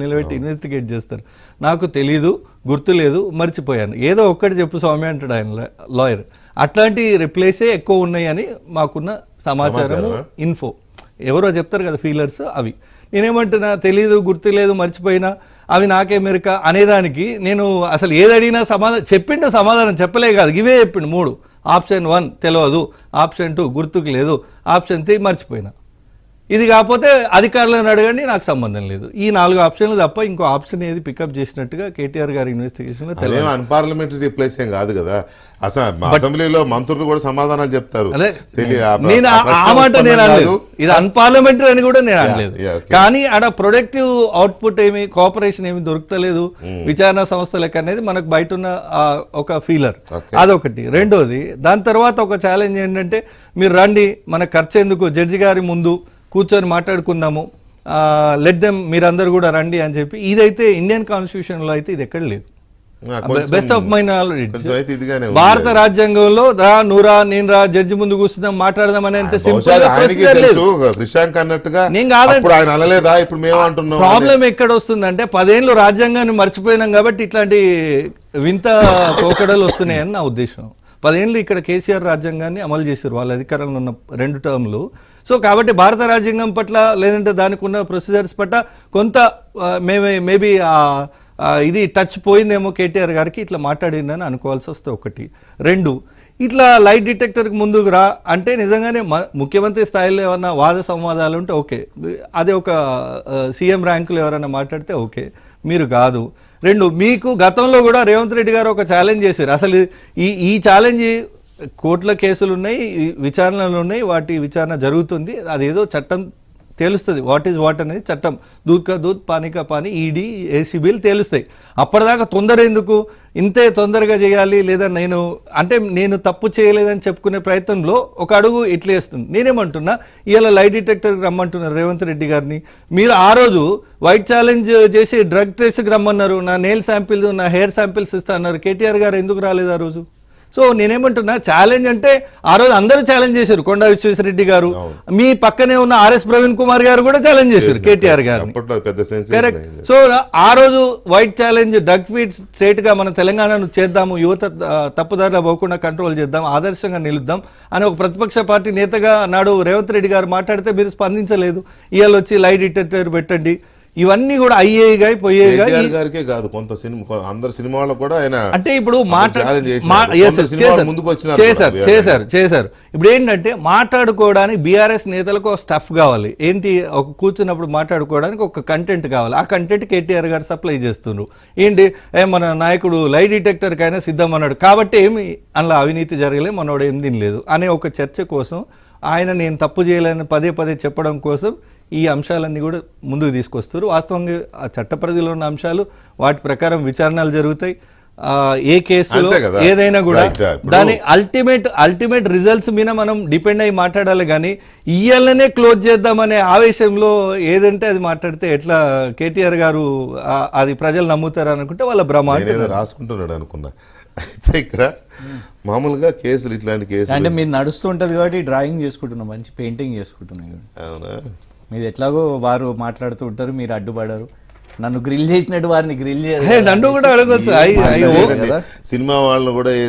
నిలబెట్టి ఇన్వెస్టిగేట్ చేస్తారు. నాకు తెలీదు, గుర్తు లేదు, మర్చిపోయాను, ఏదో ఒక్కటి చెప్పు స్వామి అంటాడు ఆయన లాయర్. అట్లాంటి రిప్లేసే ఎక్కువ ఉన్నాయని మాకున్న సమాచారము, ఇన్ఫో. ఎవరో చెప్తారు కదా ఫీలర్స్, అవి. నేనేమంటున్నా, తెలీదు, గుర్తు లేదు, మర్చిపోయినా, అవి నాకే మెరక అనేదానికి నేను అసలు ఏది అడిగినా సమాధానం చెప్పిండు, సమాధానం చెప్పలే కాదు, ఇవే చెప్పిండు 3. ఆప్షన్ 1 తెలియదు, ఆప్షన్ 2 గుర్తుకు లేదు, ఆప్షన్ 3 మర్చిపోయినా. ఇది కాకపోతే అధికారులను అడగండి, నాకు సంబంధం లేదు. ఈ 4 ఆప్షన్లు తప్ప ఇంకో ఆప్షన్ ఏది పికప్ చేసినట్టుగా కేటీఆర్ గారి ఇన్వెస్టిగేషన్లో తెలియదు. అన్పార్లమెంటరీ రిప్లేస్ ఏం కాదు కదా. అసెంబ్లీలో మంత్రులు కూడా సమాధానాలు చెప్తారు. నేను ఆ మాట నేను అనలేదు, ఇది అన్పార్లమెంటరీ అని కూడా నేను అనలేదు. కానీ ఆడ ప్రొడక్టివ్ అవుట్పుట్ ఏమి, కోఆపరేషన్ ఏమి దొరుకుతలేదు విచారణ సంస్థలకు అనేది మనకు బయట ఉన్న ఒక ఫీలర్. అదొకటి. రెండోది, దాని తర్వాత ఒక ఛాలెంజ్ ఏంటంటే, మీరు రండి, మన ఖర్చు ఎందుకు, జడ్జి గారి ముందు కూర్చొని మాట్లాడుకుందాము, లెట్ దెమ్, మీరందరూ కూడా రండి అని చెప్పి. ఇదైతే ఇండియన్ కాన్స్టిట్యూషన్లో అయితే ఇది ఎక్కడ లేదు. బెస్ట్ ఆఫ్ మై నాలెడ్జ్ భారత రాజ్యాంగంలో రా, నువ్వురా, నేను రా, జడ్జి ముందు కూర్చుందాం, మాట్లాడదాం అనేంత సింపుల్ ప్రాబ్లం ఎక్కడ వస్తుందంటే, 10 ఏళ్ళు రాజ్యాంగాన్ని మర్చిపోయినాం కాబట్టి ఇట్లాంటి వింత పోకడలు వస్తున్నాయని నా ఉద్దేశం. 10 ఏళ్ళు ఇక్కడ కేసీఆర్ రాజ్యాంగాన్ని అమలు చేశారు వాళ్ళ అధికారంలో ఉన్న 2 టర్మ్లు. సో కాబట్టి భారత రాజ్యాంగం పట్ల, లేదంటే దానికి ఉన్న ప్రొసీజర్స్ పట్ల కొంత మేబీ ఇది టచ్ పోయిందేమో కేటీఆర్ గారికి, ఇట్లా మాట్లాడిందని అనుకోవాల్సి వస్తే ఒకటి. 2, ఇట్లా లైట్ డిటెక్టర్కి ముందుకు రా అంటే నిజంగానే ముఖ్యమంత్రి స్థాయిలో ఏమన్నా వాద సంవాదాలు ఉంటే ఓకే, అదే ఒక సీఎం ర్యాంకులు ఎవరైనా మాట్లాడితే ఓకే, మీరు కాదు. 2, మీకు గతంలో కూడా రేవంత్ రెడ్డి గారు ఒక ఛాలెంజ్ చేశారు. అసలు ఈ ఛాలెంజ్ కోర్టుల కేసులు ఉన్నాయి, విచారణలు ఉన్నాయి, వాటి విచారణ జరుగుతుంది, అదేదో చట్టం తేలుస్తుంది, వాట్ ఈజ్ వాట్ అనేది చట్టం, దూద్ కా దూద్ పానీ కా పానీ, ఈడీ ఏసీబీలు తేలుస్తాయి. అప్పటిదాకా తొందర ఎందుకు, ఇంతే తొందరగా చేయాలి, లేదా నేను తప్పు చేయలేదని చెప్పుకునే ప్రయత్నంలో ఒక అడుగు ఇట్లా వేస్తుంది. నేనేమంటున్నా, ఇవాళ లైట్ డిటెక్టర్కి రమ్మంటున్నారు రేవంత్ రెడ్డి గారిని. మీరు ఆ రోజు వైట్ ఛాలెంజ్ చేసి డ్రగ్ టెస్ట్కి రమ్మన్నారు, నా నెయిల్ శాంపిల్, నా హెయిర్ శాంపిల్స్ ఇస్తా అన్నారు. కేటీఆర్ గారు ఎందుకు రాలేదు ఆ రోజు? సో నేనేమంటున్నా, ఛాలెంజ్ అంటే ఆ రోజు అందరూ ఛాలెంజ్ చేశారు. కొండా విశ్వేశ్వరరెడ్డి గారు, మీ పక్కనే ఉన్న ఆర్ఎస్ ప్రవీణ్ కుమార్ గారు కూడా ఛాలెంజ్ చేశారు కేటీఆర్ గారు. కరెక్ట్. సో ఆ రోజు white challenge, drug feed state గా మన తెలంగాణను చేద్దాము, యువత తప్పుదారిలో పోకుండా కంట్రోల్ చేద్దాం, ఆదర్శంగా నిలుద్దాం అని ఒక ప్రతిపక్ష పార్టీ నేతగా నాడు రేవంత్ రెడ్డి గారు మాట్లాడితే మీరు స్పందించలేదు. ఇవాళ వచ్చి లైట్ డిటెక్టర్ పెట్టండి, ఇవన్నీ కూడా అయ్యేగా పోయేగా కాదు, కొంత సినిమా అందరు సినిమాలో కూడా ఆయన అంటే ఇప్పుడు చేశారు. ఇప్పుడు ఏంటంటే, మాట్లాడుకోవడానికి బీఆర్ఎస్ నేతలకు స్టఫ్ కావాలి. ఏంటి, ఒక కూర్చున్నప్పుడు మాట్లాడుకోవడానికి ఒక కంటెంట్ కావాలి. ఆ కంటెంట్ కేటీఆర్ గారు సప్లై చేస్తున్నారు. ఏంటి, మన నాయకుడు లైట్ డిటెక్టర్కి అయినా సిద్ధం అన్నాడు కాబట్టి ఏమి అందులో అవినీతి జరగలేదు, మనోడు ఏం తినలేదు అనే ఒక చర్చ కోసం, ఆయన నేను తప్పు చేయలేని పదే చెప్పడం కోసం ఈ అంశాలన్నీ కూడా ముందుకు తీసుకొస్తారు. వాస్తవంగా ఆ చట్ట పరిధిలో ఉన్న అంశాలు, వాటి ప్రకారం విచారణలు జరుగుతాయి. ఏ కేసులో ఏదైనా కూడా దాని అల్టిమేట్ రిజల్ట్స్ మీద మనం డిపెండ్ అయ్యి మాట్లాడాలి. కానీ ఇయ్యాలనే క్లోజ్ చేద్దామనే ఆవేశంలో ఏదంటే అది మాట్లాడితే ఎట్లా కేటీఆర్ గారు అది ప్రజలు నమ్ముతారు అనుకుంటే వాళ్ళ భ్రమ రాసుకుంటున్నాడు అనుకున్నా. అయితే ఇక్కడ మామూలుగా కేసులు, ఇట్లాంటి కేసులు అంటే మీరు నడుస్తుంటది కాబట్టి డ్రాయింగ్ చేసుకుంటున్నాం, మంచి పెయింటింగ్ చేసుకుంటున్నాం. అవునా, మీరు ఎట్లాగో వారు మాట్లాడుతూ ఉంటారు, మీరు అడ్డుపడరు. నన్ను గ్రిల్ చేసినట్టు వారిని గ్రిల్ చేయాలి, నన్ను కూడా అడగచ్చు. సినిమా వాళ్ళు కూడా